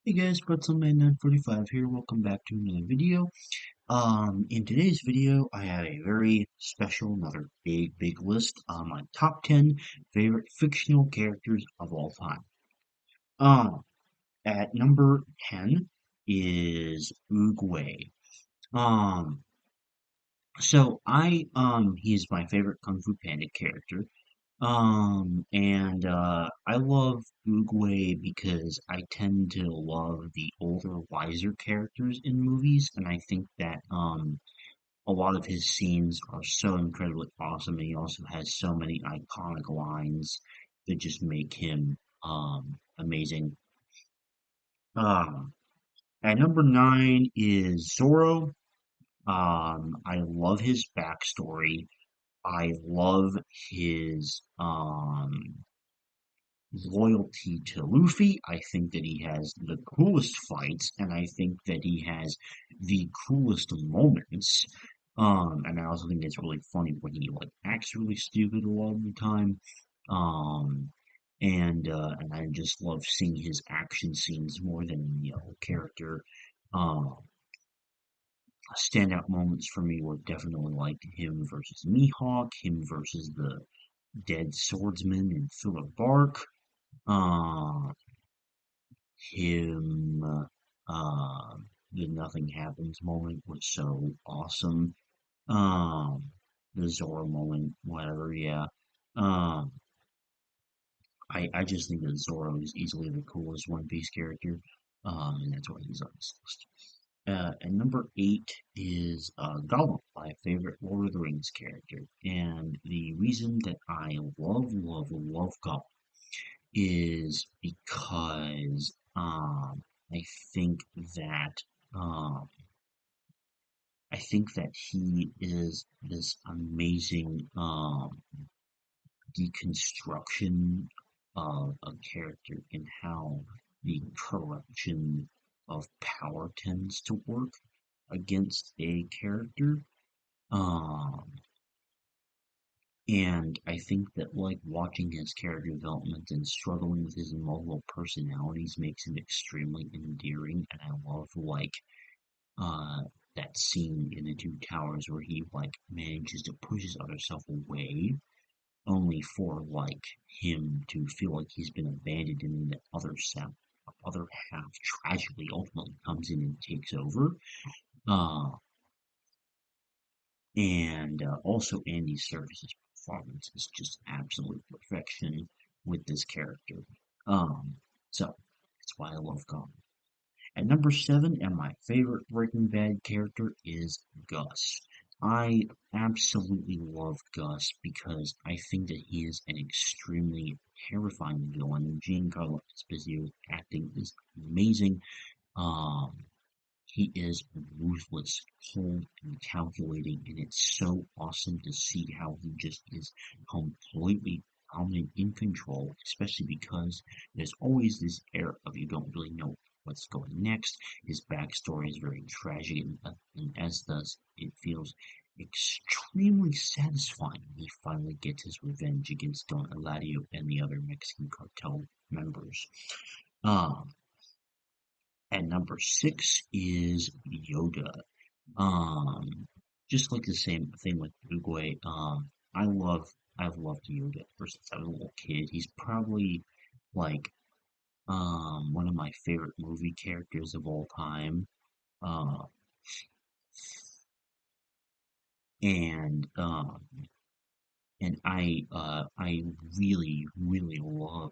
Hey guys, Pretzelman945 here. Welcome back to another video. In today's video, I have a very special, another big list on my top 10 favorite fictional characters of all time. Um, at number 10 is Uguay. Um, he's my favorite Kung Fu Panda character. I love Oogway because I tend to love the older, wiser characters in movies, and I think that, a lot of his scenes are so incredibly awesome, and he also has so many iconic lines that just make him, amazing. Um, at number 9 is Zoro. I love his backstory. I love his, loyalty to Luffy. I think that he has the coolest fights, and I think that he has the coolest moments. And I also think it's really funny when he like acts really stupid a lot of the time. Um, and I just love seeing his action scenes more than any other character. Um, Standout moments for me were definitely like him versus Mihawk, him versus the dead swordsman and Thriller Bark. Uh, him, uh, the nothing happens moment was so awesome. Um, the Zoro moment, whatever, yeah. Um, I just think that Zoro is easily the coolest One Piece character. And that's why he's on this list. And number 8 is Gollum, my favorite Lord of the Rings character. And the reason that I love Gollum is because I think that um, I think that he is this amazing deconstruction of a character and how the corruption of power tends to work against a character. Um, And I think that like watching his character development and struggling with his multiple personalities makes him extremely endearing. And I love uh that scene in the Two Towers where he like manages to push his other self away, only for like him to feel like he's been abandoned, and then the other half tragically ultimately comes in and takes over. Uh, And Also, Andy Serkis's performance is just absolute perfection with this character. Um, so that's why I love Gollum. At number 7, and my favorite Breaking Bad character is Gus. I absolutely love Gus because I think that he is an extremely terrifying villain. Giancarlo Esposito's acting is amazing. Um, he is ruthless, cold, and calculating, and it's so awesome to see how he just is completely dominant in control, especially because there's always this air of you don't really know what's going next. His backstory is very tragic, and as thus, it feels extremely satisfying when he finally gets his revenge against Don Eladio and the other Mexican cartel members. Um, and number 6 is Yoda. Um, just like the same thing with Uruguay. I've loved Yoda ever since I was a little kid. He's probably like one of my favorite movie characters of all time. Uh, and I really love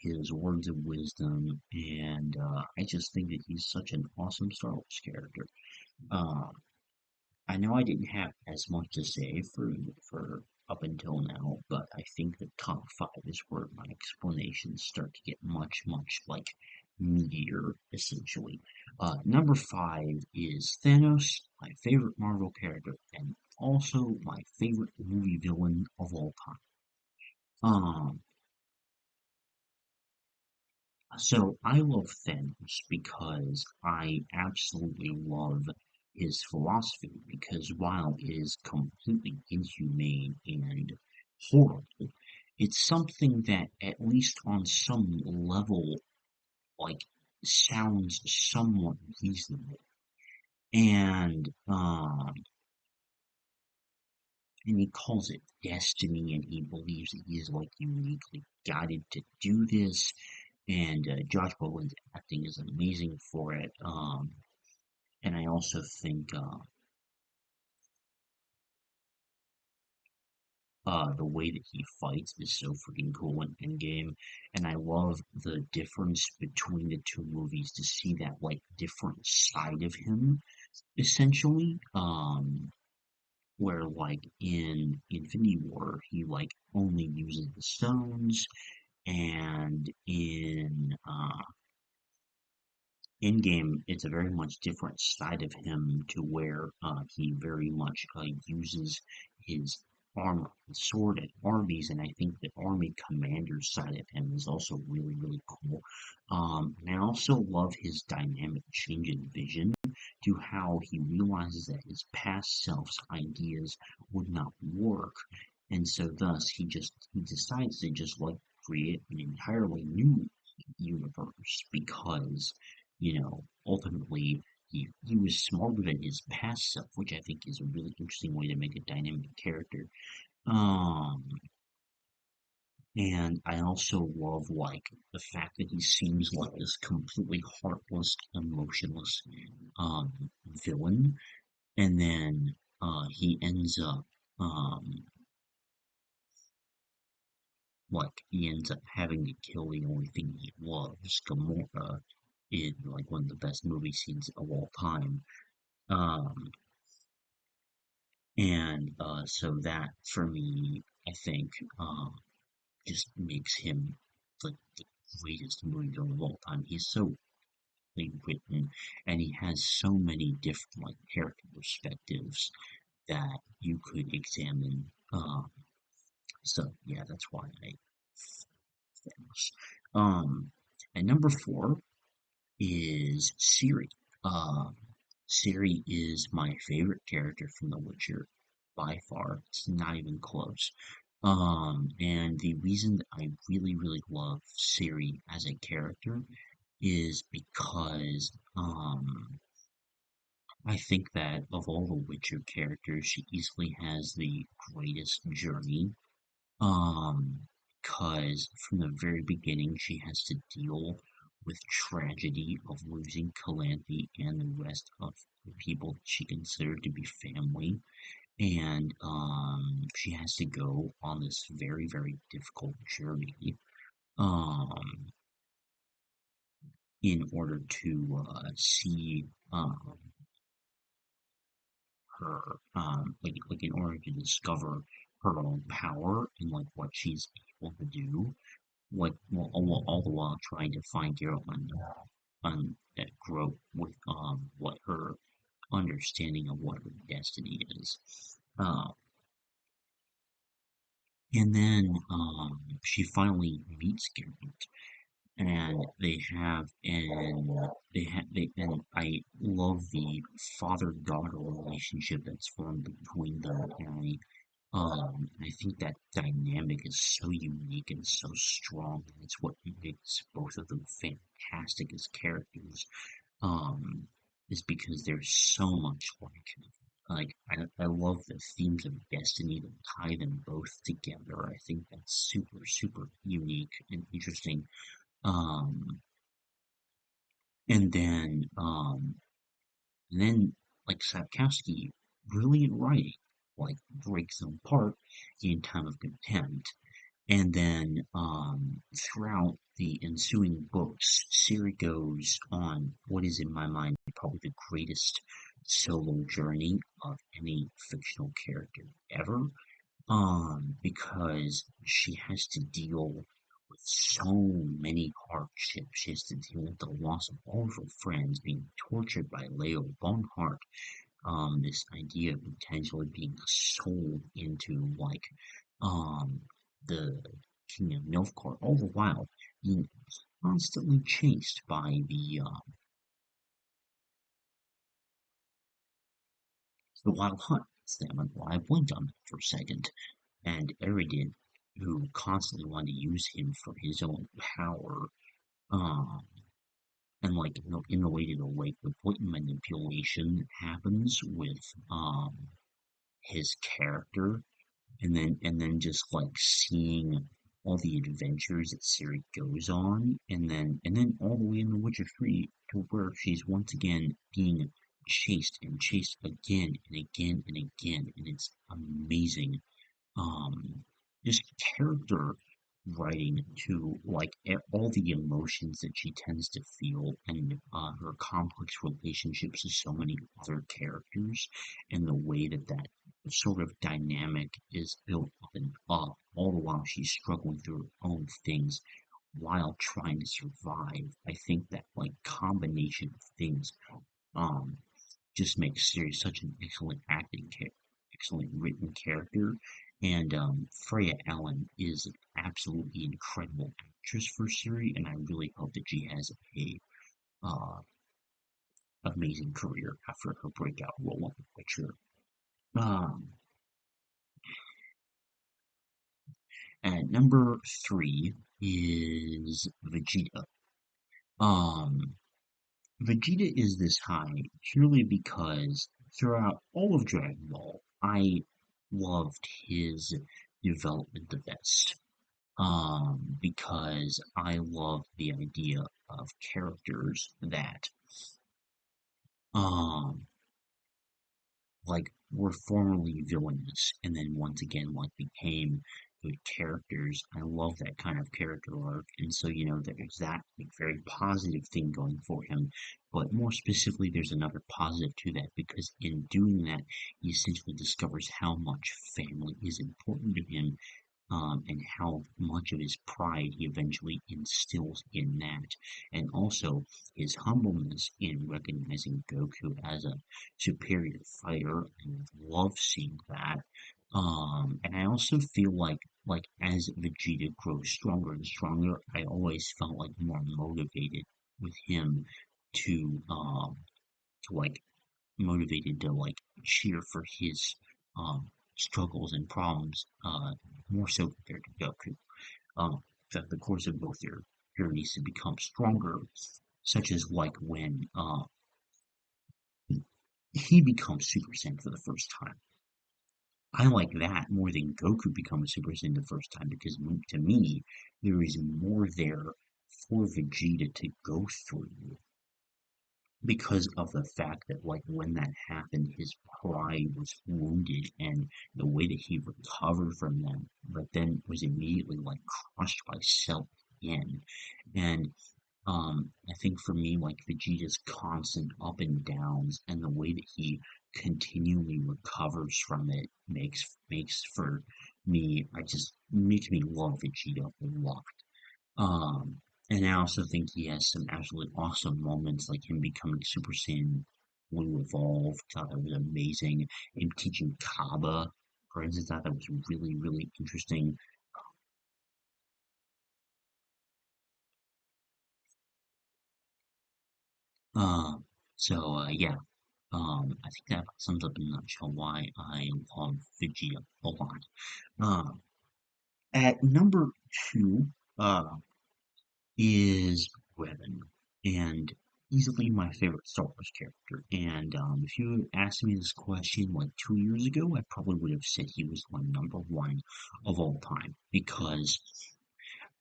his words of wisdom, and I just think that he's such an awesome Star Wars character. Um, I know I didn't have as much to say for up until now, but I think the top 5 is where my explanations start to get much like meatier, essentially. Number 5 is Thanos, my favorite Marvel character, and also my favorite movie villain of all time. Um, So I love Thanos because I absolutely love his philosophy, because while it is completely inhumane and horrible, it's something that at least on some level, like, sounds somewhat reasonable. And and he calls it destiny, and he believes that he is like uniquely guided to do this. And Josh Brolin's acting is amazing for it. And I also think the way that he fights is so freaking cool in Endgame, and I love the difference between the two movies to see that like different side of him, essentially. Where like in Infinity War, he like only uses the stones, and in in-game, it's a very much different side of him to where he very much uses his armor and sword at armies, and I think the army commander side of him is also really, really cool. And I also love his dynamic change in vision to how he realizes that his past self's ideas would not work, and so thus he decides to just like create an entirely new universe because ultimately he was smarter than his past self, which I think is a really interesting way to make a dynamic character. Um, and I also love like the fact that he seems like this completely heartless, emotionless villain, and then he ends up um he ends up having to kill the only thing he loves, Gamora, in like one of the best movie scenes of all time. Um, And so that, for me, I think, just makes him the greatest movie villain of all time. He's so well written, and he has so many different like character perspectives that you could examine. So yeah, that's why I famous. Um, and number four is Siri. Um, Siri is my favorite character from The Witcher by far. It's not even close. And the reason that I really, really love Siri as a character is because I think that of all the Witcher characters, she easily has the greatest journey. Um, because from the very beginning, she has to deal with tragedy of losing Calanthe and the rest of the people that she considered to be family. And she has to go on this very, very difficult journey um, in order to see her, like in order to discover her own power and like what she's able to do, all the while trying to find Geralt on that growth with what her understanding of what her destiny is. Uh, and then she finally meets Geralt, and they and I love the father-daughter relationship that's formed between them, and I think that dynamic is so unique and so strong, and it's what makes both of them fantastic as characters. Um, is because there's so much I love the themes of destiny that tie them both together. I think that's super, super unique and interesting. Um, and then, um, and then, like Sapkowski, brilliant writing, like breaks them apart in Time of Contempt. And then, throughout the ensuing books, Siri goes on what is, in my mind, probably the greatest solo journey of any fictional character ever. Because she has to deal with so many hardships. She has to deal with the loss of all of her friends, being tortured by Leo Bonhart, this idea of potentially being sold into um the King of Nilfgaard, all the while being constantly chased by the Wild Hunt. Damn it, well, I blinked on that for a second, and Eridan. who constantly wanted to use him for his own power. Um, and like in the way to the like the blatant manipulation happens with his character, and then just like seeing all the adventures that Siri goes on, and then all the way in The Witcher 3 to where she's once again being chased and chased again and again and again, and it's amazing. um just character writing to like all the emotions that she tends to feel, and her complex relationships with so many other characters, and the way that that sort of dynamic is built up and up all the while she's struggling through her own things while trying to survive. I think that like combination of things um just makes Siri such an excellent written character. And Freya Allen is an absolutely incredible actress for Siri, and I really hope that she has a uh, amazing career after her breakout role in The Witcher. Um, at number three is Vegeta. Um, Vegeta is this high purely because throughout all of Dragon Ball, I loved his development the best. Because I love the idea of characters that, um, like were formerly villainous and then once again like became good characters. I love that kind of character arc, and so there's that like, very positive thing going for him. But more specifically, there's another positive to that because in doing that, he essentially discovers how much family is important to him, and how much of his pride he eventually instills in that, and also his humbleness in recognizing Goku as a superior fighter. And love seeing that. And I also feel like as Vegeta grows stronger and stronger, I always felt like more motivated with him to like motivated to like cheer for his struggles and problems, more so compared to Goku. That the course of both their journeys to become stronger, such as like when he becomes Super Saiyan for the first time. I like that more than Goku becoming Super Saiyan the first time because to me there is more there for Vegeta to go through because of the fact that like when that happened his pride was wounded, and the way that he recovered from them but then was immediately like crushed by self again. And I think for me like Vegeta's constant up and downs and the way that he continually recovers from it makes for me I just makes me love Vegeta a lot. And I also think he has some absolutely awesome moments, like him becoming Super Saiyan Blue Evolved. Thought that was amazing. Him teaching Kaba, for instance, thought that was really, really interesting. Um, yeah, I think that sums up in a nutshell why I love Vegeta a lot. Um, at number two, uh, is Revan, and easily my favorite Star Wars character. And if you had asked me this question like 2 years ago, I probably would have said he was my number one of all time because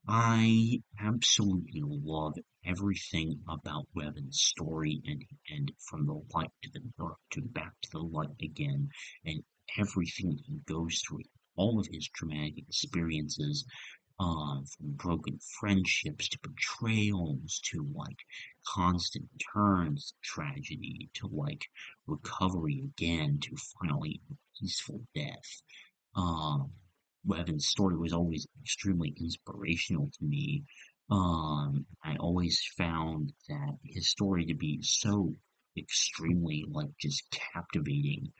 I absolutely love everything about Revan's story, and from the light to the dark to back to the light again, and everything that he goes through, all of his traumatic experiences, from broken friendships to betrayals to like constant turns, tragedy to like recovery again to finally a peaceful death. Um, Evan's story was always extremely inspirational to me. I always found that his story to be so extremely like just captivating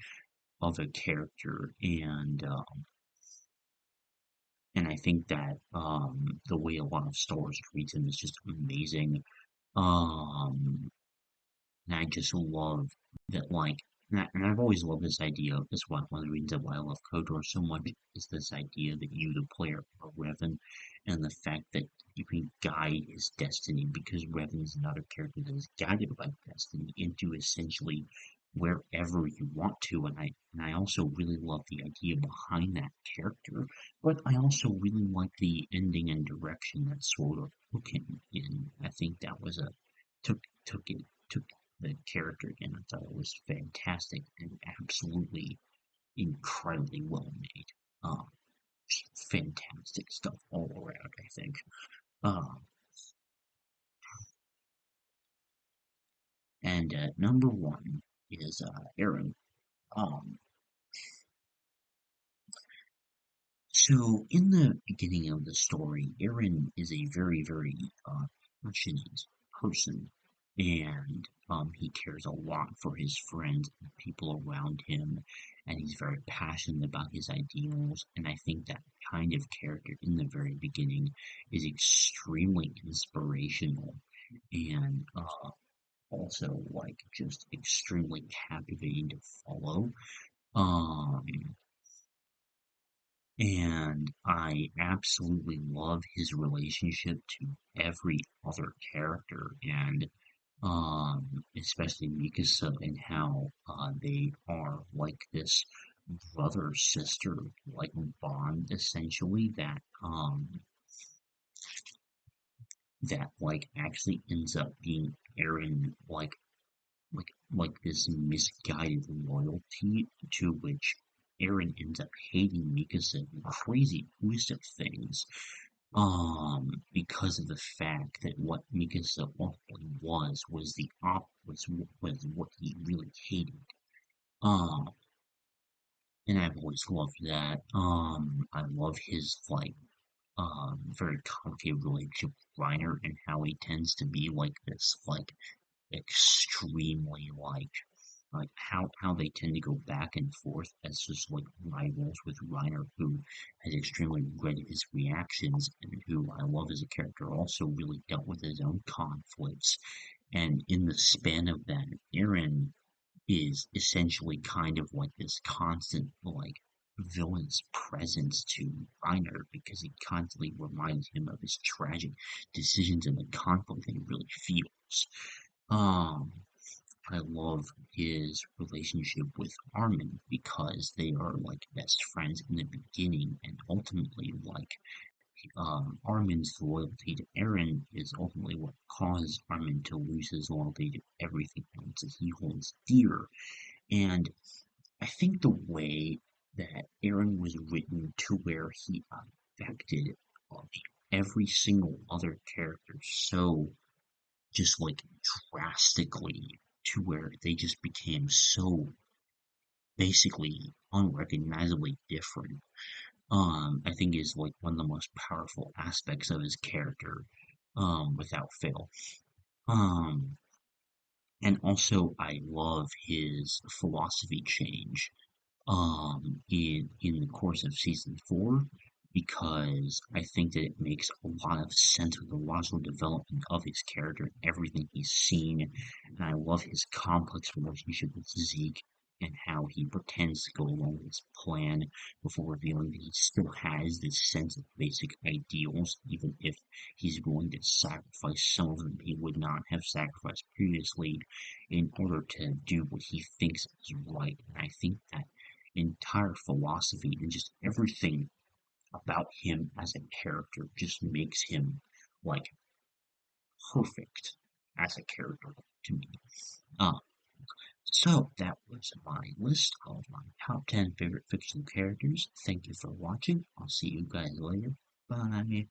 of a character, and I think that the way a lot of Star Wars treats him is just amazing. And I just love that, like, and I've always loved this idea. That's one of the reasons why I love KOTOR so much is this idea that you, the player, are Revan, and the fact that you can guide his destiny because Revan is another character that is guided by destiny into essentially wherever you want to. And I also really love the idea behind that character, but I also really like the ending and direction that sort of took him in. I think that was a took the character again. I thought it was fantastic and absolutely incredibly well made. Um, just fantastic stuff all around, I think. Um, and number one is Aaron. Um, so in the beginning of the story, Aaron is a very passionate person, and he cares a lot for his friends and people around him, and he's very passionate about his ideals. And I think that kind of character in the very beginning is extremely inspirational and also like just extremely captivating to follow. Um, and I absolutely love his relationship to every other character, and especially Mikasa and how they are like this brother sister like bond essentially that like actually ends up being Aaron like this misguided loyalty to which Aaron ends up hating Mikasa in crazy twist of things. Because of the fact that what Mikasa ultimately was the was what he really hated. Um, and I've always loved that. I love his like very complicated relationship with Reiner and how he tends to be like this like extremely like how they tend to go back and forth as just like rivals with Reiner, who has extremely regretted his reactions and who I love as a character also really dealt with his own conflicts. And in the span of that, Aaron is essentially kind of like this constant like villain's presence to Reiner because he constantly reminds him of his tragic decisions and the conflict that he really feels. Um, I love his relationship with Armin because they are like best friends in the beginning, and ultimately, like Armin's loyalty to Eren is ultimately what causes Armin to lose his loyalty to everything else that he holds dear. And I think the way that Eren was written to where he affected uh, every single other character so just like drastically to where they just became so basically unrecognizably different. I think is like one of the most powerful aspects of his character, without fail. Um, and also I love his philosophy change in the course of season 4 because I think that it makes a lot of sense with the logical development of his character, everything he's seen, and I love his complex relationship with Zeke and how he pretends to go along with his plan before revealing that he still has this sense of basic ideals, even if he's willing to sacrifice some of them he would not have sacrificed previously in order to do what he thinks is right. And I think that entire philosophy and just everything about him as a character just makes him like perfect as a character to me. Uh, so that was my list of my top 10 favorite fictional characters. Thank you for watching. I'll see you guys later. Bye.